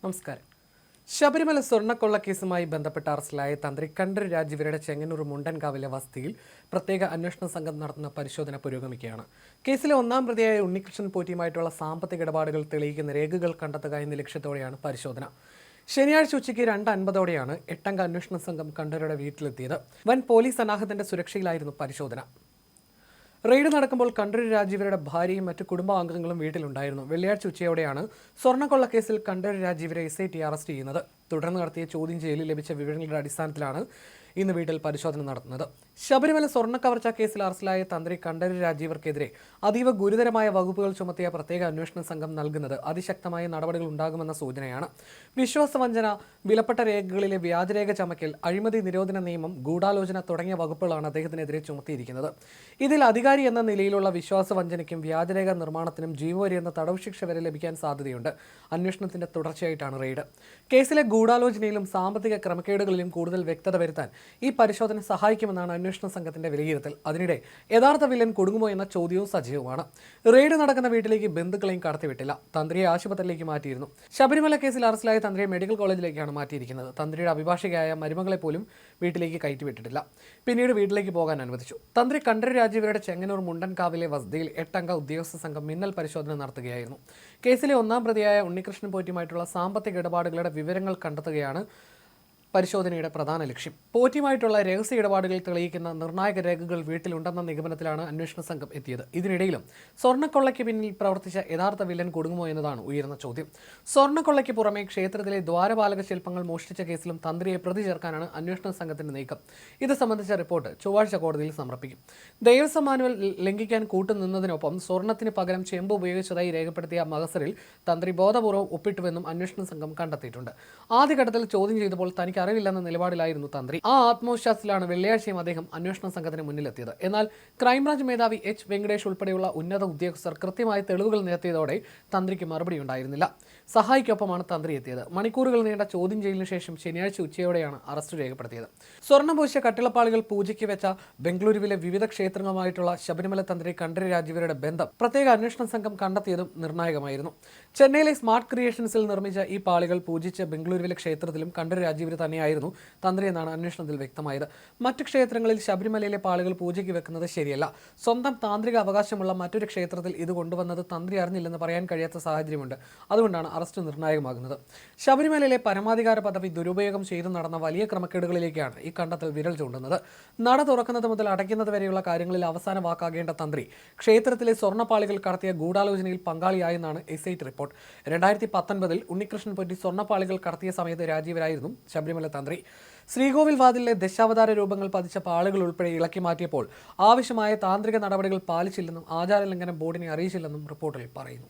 നമസ്കാരം. ശബരിമല സ്വർണ്ണക്കൊള്ളക്കേസുമായി ബന്ധപ്പെട്ട് അറസ്റ്റിലായ തന്ത്രി കണ്ഠരര് രാജീവരുടെ ചെങ്ങന്നൂർ മുണ്ടൻകാവിലെ വസതിയിൽ പ്രത്യേക അന്വേഷണ സംഘം നടത്തുന്ന പരിശോധന പുരോഗമിക്കുകയാണ്. കേസിലെ ഒന്നാം പ്രതിയായ ഉണ്ണികൃഷ്ണൻ പോറ്റിയുമായിട്ടുള്ള സാമ്പത്തിക ഇടപാടുകൾ തെളിയിക്കുന്ന രേഖകൾ കണ്ടെത്തുക എന്ന ലക്ഷ്യത്തോടെയാണ് പരിശോധന. ശനിയാഴ്ച ഉച്ചയ്ക്ക് 2:50ഓടെയാണ് 8-അംഗ അന്വേഷണ സംഘം കണ്ഠരരുടെ വീട്ടിലെത്തിയത്. വൻ പോലീസ് സന്നാഹത്തിന്റെ സുരക്ഷയിലായിരുന്നു പരിശോധന. റെയ്ഡ് നടക്കുമ്പോൾ കണ്ഠരര് രാജീവരുടെ ഭാര്യയും മറ്റു കുടുംബാംഗങ്ങളും വീട്ടിലുണ്ടായിരുന്നു. വെള്ളിയാഴ്ച ഉച്ചയോടെയാണ് സ്വർണ്ണക്കൊള്ളക്കേസിൽ കണ്ഠരര് രാജീവരെ SIT അറസ്റ്റ് ചെയ്യുന്നത്. തുടർന്ന് നടത്തിയ ചോദ്യം ചെയ്യലിൽ ലഭിച്ച വിവരങ്ങളുടെ അടിസ്ഥാനത്തിലാണ് ഇന്ന് വീട്ടിൽ പരിശോധന നടത്തുന്നത്. ശബരിമല സ്വർണ്ണക്കവർച്ചാ കേസിൽ അറസ്റ്റിലായ തന്ത്രി കണ്ഠരര് രാജീവർക്കെതിരെ അതീവ ഗുരുതരമായ വകുപ്പുകൾ ചുമത്തിയ പ്രത്യേക അന്വേഷണ സംഘം നൽകുന്നത് അതിശക്തമായ നടപടികൾ ഉണ്ടാകുമെന്ന സൂചനയാണ്. വിശ്വാസവഞ്ചന, വിലപ്പെട്ട രേഖകളിലെ വ്യാജരേഖ ചമക്കൽ, അഴിമതി നിരോധന നിയമം, ഗൂഢാലോചന തുടങ്ങിയ വകുപ്പുകളാണ് അദ്ദേഹത്തിനെതിരെ ചുമത്തിയിരിക്കുന്നത്. ഇതിൽ അധികാരി എന്ന നിലയിലുള്ള വിശ്വാസവഞ്ചനയ്ക്കും വ്യാജരേഖ നിർമ്മാണത്തിനും ജീവപര്യന്തം തടവ് ശിക്ഷ വരെ ലഭിക്കാൻ സാധ്യതയുണ്ട്. അന്വേഷണത്തിന്റെ തുടർച്ചയായിട്ടാണ് റെയ്ഡ്. കേസിലെ ഗൂഢാലോചനയിലും സാമ്പത്തിക ക്രമക്കേടുകളിലും കൂടുതൽ വ്യക്തത വരുത്താൻ ഈ പരിശോധന സഹായിക്കുമെന്നാണ് അന്വേഷണ സംഘത്തിന്റെ വിലയിരുത്തൽ. അതിനിടെ യഥാർത്ഥ വില്ലൻ കുടുങ്ങുമോ എന്ന ചോദ്യവും സജീവമാണ്. റെയ്ഡ് നടക്കുന്ന വീട്ടിലേക്ക് ബന്ധുക്കളെയും കടത്തിവിട്ടില്ല. തന്ത്രിയെ ആശുപത്രിയിലേക്ക് മാറ്റിയിരുന്നു. ശബരിമല കേസിൽ അറസ്റ്റിലായ തന്ത്രിയെ മെഡിക്കൽ കോളേജിലേക്കാണ് മാറ്റിയിരിക്കുന്നത്. തന്ത്രിയുടെ അഭിഭാഷകയായ മരുമകളെ പോലും വീട്ടിലേക്ക് കയറ്റിവിട്ടിട്ടില്ല. പിന്നീട് വീട്ടിലേക്ക് പോകാൻ അനുവദിച്ചു. തന്ത്രി കണ്ഠരര് രാജീവരുടെ ചെങ്ങന്നൂർ മുണ്ടൻകാവിലെ വസതിയിൽ 8-അംഗ ഉദ്യോഗസ്ഥ സംഘം മിന്നൽ പരിശോധന നടത്തുകയായിരുന്നു. കേസിലെ ഒന്നാം പ്രതിയായ ഉണ്ണികൃഷ്ണൻ പോറ്റിയുമായിട്ടുള്ള സാമ്പത്തിക ഇടപാടുകളുടെ വിവരങ്ങൾ കണ്ടെത്തുകയാണ് പരിശോധനയുടെ പ്രധാന ലക്ഷ്യം. പോറ്റിയുമായിട്ടുള്ള രഹസ്യ ഇടപാടുകൾ തെളിയിക്കുന്ന നിർണായക രേഖകൾ വീട്ടിലുണ്ടെന്ന നിഗമനത്തിലാണ് അന്വേഷണ സംഘം എത്തിയത്. ഇതിനിടയിലും സ്വർണ്ണക്കൊള്ളയ്ക്ക് പിന്നിൽ പ്രവർത്തിച്ച യഥാർത്ഥ വില്ലൻ കുടുങ്ങുമോ എന്നതാണ് ഉയർന്ന ചോദ്യം. സ്വർണ്ണക്കൊള്ളയ്ക്ക് പുറമെ ക്ഷേത്രത്തിലെ ദ്വാരപാലക ശില്പങ്ങൾ മോഷ്ടിച്ച കേസിലും തന്ത്രിയെ പ്രതി ചേർക്കാനാണ് അന്വേഷണ സംഘത്തിന്റെ നീക്കം. ഇത് സംബന്ധിച്ച റിപ്പോർട്ട് ചൊവ്വാഴ്ച കോടതിയിൽ സമർപ്പിക്കും. ദേവസ്വം മാനുവൽ ലംഘിക്കാൻ കൂട്ടുനിന്നതിനൊപ്പം സ്വർണ്ണത്തിന് പകരം ചെമ്പ് ഉപയോഗിച്ചതായി രേഖപ്പെടുത്തിയ മഹസറിൽ തന്ത്രി ബോധപൂർവ്വം ഒപ്പിട്ടുവെന്നും അന്വേഷണ സംഘം കണ്ടെത്തിയിട്ടുണ്ട്. ആദ്യഘട്ടത്തിൽ ചോദ്യം ചെയ്തപ്പോൾ തനിക്ക് അറിവില്ലെന്ന നിലപാടിലായിരുന്നു തന്ത്രി. ആ ആത്മവിശ്വാസത്തിലാണ് വെള്ളിയാഴ്ചയും അദ്ദേഹം അന്വേഷണ സംഘത്തിന് മുന്നിലെത്തിയത്. എന്നാൽ ക്രൈംബ്രാഞ്ച് മേധാവി H. വെങ്കടേഷ് ഉൾപ്പെടെയുള്ള ഉന്നത ഉദ്യോഗസ്ഥർ കൃത്യമായ തെളിവുകൾ നിരത്തിയതോടെ തന്ത്രിക്ക് മറുപടി ഉണ്ടായിരുന്നില്ല. സഹായിക്കൊപ്പമാണ് തന്ത്രി എത്തിയത്. മണിക്കൂറുകൾ നീണ്ട ചോദ്യം ചെയ്യലിന് ശേഷം ശനിയാഴ്ച ഉച്ചയോടെയാണ് അറസ്റ്റ് രേഖപ്പെടുത്തിയത്. സ്വർണ്ണപൂശിയ കട്ടിളപ്പാളികൾ പൂജയ്ക്ക് വെച്ച ബംഗളൂരുവിലെ വിവിധ ക്ഷേത്രങ്ങളുമായിട്ടുള്ള ശബരിമല തന്ത്രി കണ്ഠരര് രാജീവരുടെ ബന്ധം പ്രത്യേക അന്വേഷണ സംഘം കണ്ടെത്തിയതും നിർണായകമായിരുന്നു. ചെന്നൈയിലെ സ്മാർട്ട് ക്രിയേഷൻസിൽ നിർമ്മിച്ച ഈ പാളികൾ പൂജിച്ച ബംഗളൂരുവിലെ ക്ഷേത്രത്തിലും കണ്ഠരര് രാജീവർ തന്നെയായിരുന്നു തന്ത്രി എന്നാണ് അന്വേഷണത്തിൽ വ്യക്തമായത്. മറ്റു ക്ഷേത്രങ്ങളിൽ ശബരിമലയിലെ പാളികൾ പൂജയ്ക്ക് വെക്കുന്നത് ശരിയല്ല. സ്വന്തം താന്ത്രിക അവകാശമുള്ള മറ്റൊരു ക്ഷേത്രത്തിൽ ഇത് കൊണ്ടുവന്നത് തന്ത്രി അറിഞ്ഞില്ലെന്ന് പറയാൻ കഴിയാത്ത സാഹചര്യമുണ്ട്. അതുകൊണ്ടാണ് അറസ്റ്റ് നിർണായകമാകുന്നത്. ശബരിമലയിലെ പരമാധികാര പദവി ദുരുപയോഗം ചെയ്തു നടന്ന വലിയ ക്രമക്കേടുകളിലേക്കാണ് ഈ കണ്ടെത്തൽ വിരൽ ചൂണ്ടുന്നത്. നട തുറക്കുന്നത് മുതൽ അടയ്ക്കുന്നത് വരെയുള്ള കാര്യങ്ങളിൽ അവസാന വാക്കാകേണ്ട തന്ത്രി ക്ഷേത്രത്തിലെ സ്വർണ്ണപ്പാളികൾ കടത്തിയ ഗൂഢാലോചനയിൽ പങ്കാളിയായെന്നാണ് SIT റിപ്പോർട്ട്. 2019 ഉണ്ണികൃഷ്ണൻ പോറ്റി സ്വർണ്ണപ്പാളികൾ കടത്തിയ സമയത്ത് രാജീവരായിരുന്നു ശബരിമല തന്ത്രി. ശ്രീകോവിൽ വാതിലിലെ ദശാവതാര രൂപങ്ങൾ പതിച്ച പാളുകൾ ഉൾപ്പെടെ ഇളക്കി മാറ്റിയപ്പോൾ ആവശ്യമായ താന്ത്രിക നടപടികൾ പാലിച്ചില്ലെന്നും ആചാരലംഘനം ബോർഡിനെ അറിയിച്ചില്ലെന്നും റിപ്പോർട്ടിൽ പറയുന്നു.